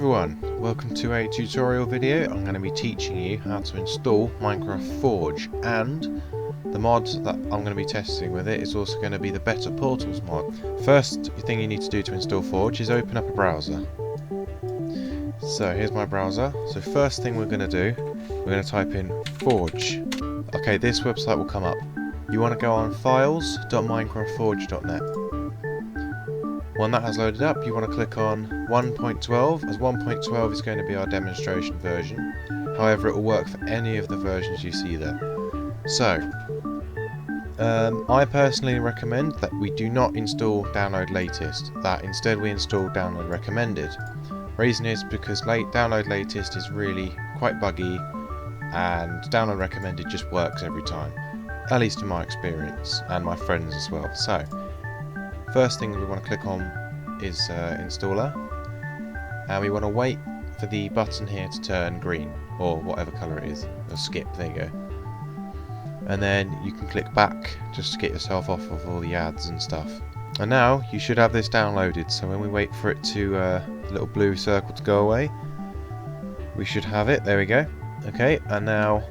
everyone, welcome to a tutorial video. I'm going to be teaching you how to install Minecraft Forge, and the mod that I'm going to be testing with it is also going to be the Better Portals mod. First thing you need to do to install Forge is open up a browser. So here's my browser. So first thing we're going to do, we're going to type in Forge. Okay, this website will come up. You want to go on files.minecraftforge.net. When that has loaded up, you want to click on 1.12, as 1.12 is going to be our demonstration version. However, it will work for any of the versions you see there. So, I personally recommend that we do not install download latest, that instead we install download recommended. Reason is because download latest is really quite buggy, and download recommended just works every time, at least in my experience, and my friends as well. So, first thing we want to click on is installer, and we want to wait for the button here to turn green, or whatever colour it is, or skip, there you go. And then you can click back just to get yourself off of all the ads and stuff. And now you should have this downloaded, so when we wait for it to, the little blue circle to go away, we should have it, there we go. Okay, and now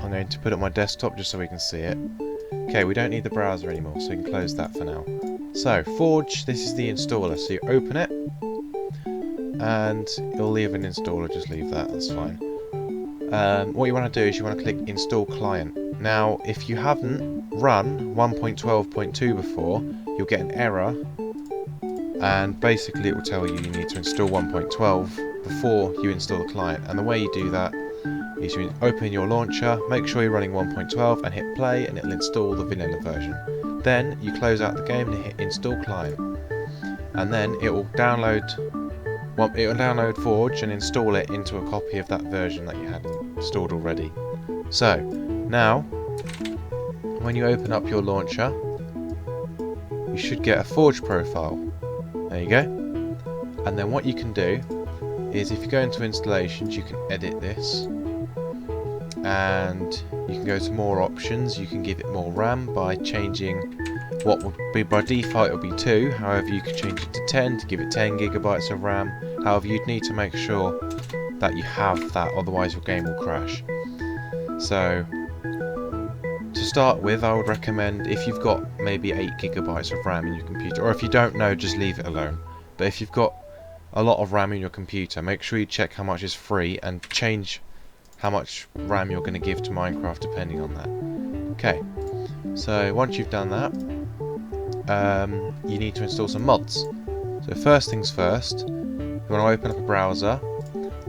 I'm going to put up my desktop just so we can see it. Okay, we don't need the browser anymore, so we can close that for now. So, Forge, this is the installer, so you open it, and you'll leave an installer, just leave that, that's fine. What you want to do is you want to click Install Client. Now, if you haven't run 1.12.2 before, you'll get an error, and basically it will tell you you need to install 1.12 before you install the client, and the way you do that is you open your launcher, make sure you're running 1.12 and hit play, and it'll install the vanilla version. Then you close out the game and hit Install Client, and then it will download Forge and install it into a copy of that version that you had installed already. So now, when you open up your launcher, you should get a Forge profile. There you go. And then what you can do is, if you go into installations, you can edit this, and you can go to more options. You can give it more RAM by changing what would be by default, it will be 2, however you can change it to 10 to give it 10 gigabytes of RAM. However, you'd need to make sure that you have that, otherwise your game will crash. So to start with, I would recommend, if you've got maybe 8 gigabytes of RAM in your computer, or if you don't know, just leave it alone. But if you've got a lot of RAM in your computer, make sure you check how much is free and change how much RAM you're going to give to Minecraft depending on that. Okay, so once you've done that, you need to install some mods. So first things first, you want to open up a browser,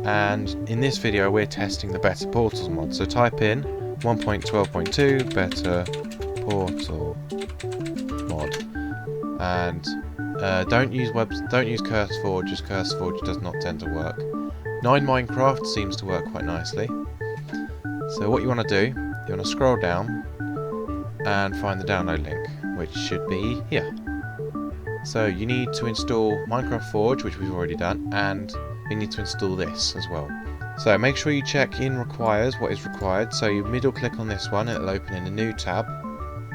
and in this video we're testing the Better Portals mod. So type in 1.12.2 Better Portal mod, and don't use CurseForge, as CurseForge does not tend to work. 9 Minecraft seems to work quite nicely. So what you want to do, you want to scroll down and find the download link, which should be here. So you need to install Minecraft Forge, which we've already done, and you need to install this as well. So make sure you check in requires what is required. So you middle click on this one, it'll open in a new tab,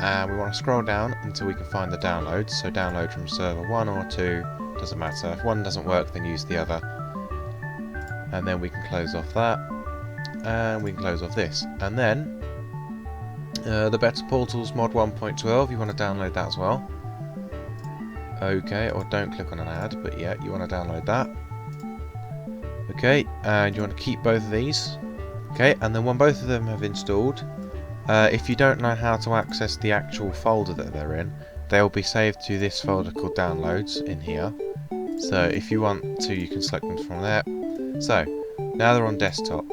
and we want to scroll down until we can find the downloads. So download from server 1 or 2, doesn't matter. If one doesn't work, then use the other. And then we can close off that, and we can close off this, and then the Better Portals mod 1.12, you want to download that as well. Okay, or don't click on an ad, but yeah, you want to download that. Okay, and you want to keep both of these. Okay, and then when both of them have installed, if you don't know how to access the actual folder that they're in, they will be saved to this folder called Downloads in here. So if you want to, you can select them from there. So, now they're on desktop.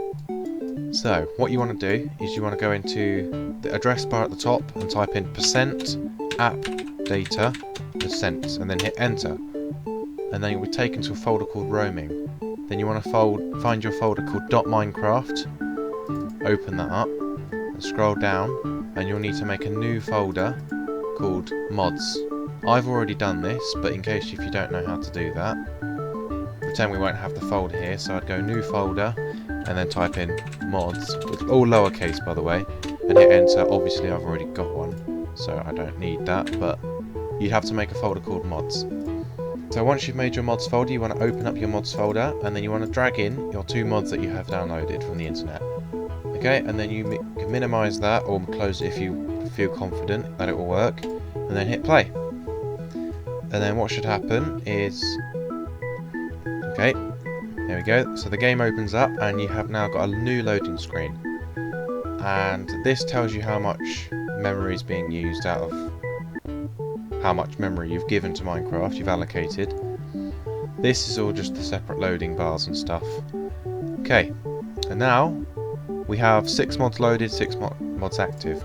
So, what you want to do is you want to go into the address bar at the top and type in %appdata%, and then hit enter. And then you'll be taken to a folder called roaming. Then you want to find your folder called .minecraft, open that up, and scroll down, and you'll need to make a new folder called mods. I've already done this, but in case if you don't know how to do that, pretend we won't have the folder here, so I'd go new folder and then type in mods, with all lowercase by the way, and hit enter. Obviously I've already got one, so I don't need that, but you'd have to make a folder called mods. So once you've made your mods folder, you want to open up your mods folder, and then you want to drag in your 2 mods that you have downloaded from the internet. Okay, and then you can minimise that or close it if you feel confident that it will work, and then hit play. And then what should happen is, okay, there we go. So the game opens up, and you have now got a new loading screen, and this tells you how much memory is being used out of how much memory you've given to Minecraft, you've allocated. This is all just the separate loading bars and stuff. Okay, and now we have 6 mods loaded, 6 mods active.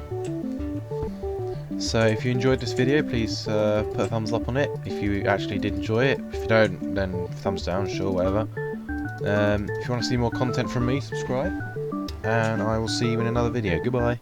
So if you enjoyed this video, please put a thumbs up on it if you actually did enjoy it. If you don't, then thumbs down, sure, whatever. If you want to see more content from me, subscribe, and I will see you in another video. Goodbye.